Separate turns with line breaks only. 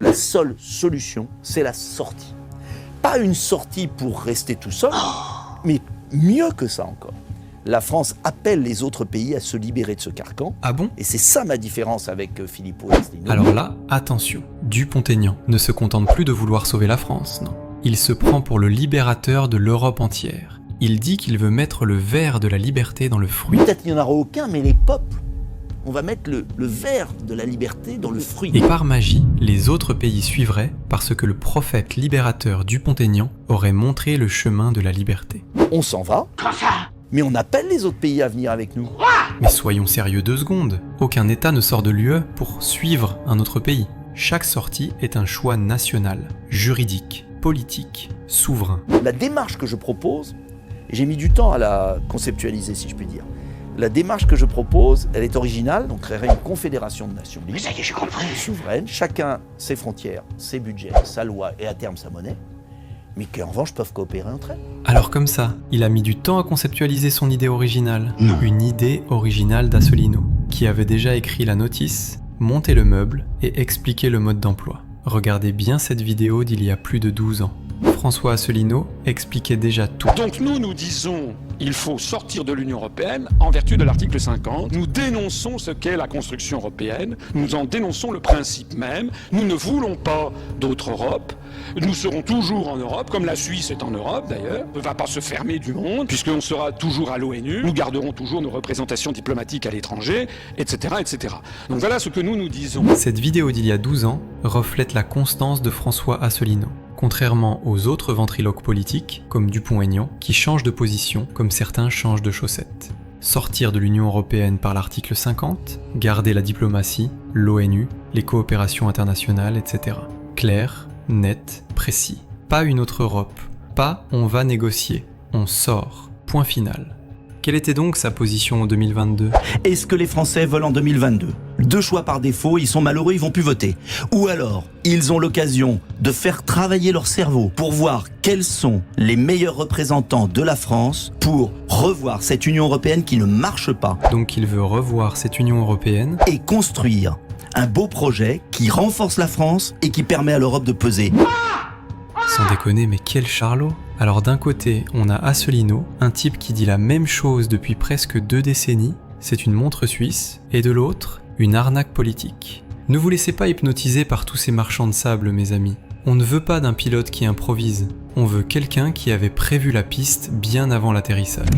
La seule solution, c'est la sortie. Pas une sortie pour rester tout seul, mais mieux que ça encore. La France appelle les autres pays à se libérer de ce carcan.
Ah bon?
Et c'est ça ma différence avec Filippo et Asselineau.
Alors là, attention, Dupont-Aignan ne se contente plus de vouloir sauver la France, non. Il se prend pour le libérateur de l'Europe entière. Il dit qu'il veut mettre le ver de la liberté dans le fruit.
Peut-être qu'il n'y en aura aucun, mais les peuples, on va mettre le ver de la liberté dans le fruit.
Et par magie, les autres pays suivraient parce que le prophète libérateur Dupont-Aignan aurait montré le chemin de la liberté.
On s'en va, mais on appelle les autres pays à venir avec nous.
Mais soyons sérieux 2 secondes. Aucun État ne sort de l'UE pour suivre un autre pays. Chaque sortie est un choix national, juridique, politique, souverain.
La démarche que je propose, j'ai mis du temps à la conceptualiser si je puis dire. La démarche que je propose, elle est originale, donc créerait une confédération de nations libres,
Ça y est, j'ai compris.
souveraine, chacun ses frontières, ses budgets, sa loi et à terme sa monnaie, mais qui en revanche peuvent coopérer entre elles.
Alors comme ça, il a mis du temps à conceptualiser son idée originale. Une idée originale d'Asselineau, qui avait déjà écrit la notice, monté le meuble et expliqué le mode d'emploi. Regardez bien cette vidéo d'il y a plus de 12 ans. François Asselineau expliquait déjà tout.
Donc nous disons, il faut sortir de l'Union européenne en vertu de l'article 50. Nous dénonçons ce qu'est la construction européenne, nous en dénonçons le principe même. Nous ne voulons pas d'autre Europe. Nous serons toujours en Europe, comme la Suisse est en Europe d'ailleurs. On ne va pas se fermer du monde, puisqu'on sera toujours à l'ONU. Nous garderons toujours nos représentations diplomatiques à l'étranger, etc., etc. Donc voilà ce que nous disons.
Cette vidéo d'il y a 12 ans reflète la constance de François Asselineau. Contrairement aux autres ventriloques politiques, comme Dupont-Aignan, qui changent de position comme certains changent de chaussettes. Sortir de l'Union européenne par l'article 50, garder la diplomatie, l'ONU, les coopérations internationales, etc. Clair, net, précis. Pas une autre Europe. Pas on va négocier. On sort. Point final. Quelle était donc sa position en 2022 ?
Est-ce que les Français veulent en 2022 ? 2 choix par défaut, ils sont malheureux, ils vont plus voter. Ou alors, ils ont l'occasion de faire travailler leur cerveau pour voir quels sont les meilleurs représentants de la France pour revoir cette Union européenne qui ne marche pas
Donc il veut revoir cette Union européenne
et construire un beau projet qui renforce la France et qui permet à l'Europe de peser.
Sans déconner, mais quel charlot! Alors d'un côté, on a Asselineau, un type qui dit la même chose depuis presque 2 décennies, c'est une montre suisse, et de l'autre, une arnaque politique. Ne vous laissez pas hypnotiser par tous ces marchands de sable, mes amis. On ne veut pas d'un pilote qui improvise, on veut quelqu'un qui avait prévu la piste bien avant l'atterrissage.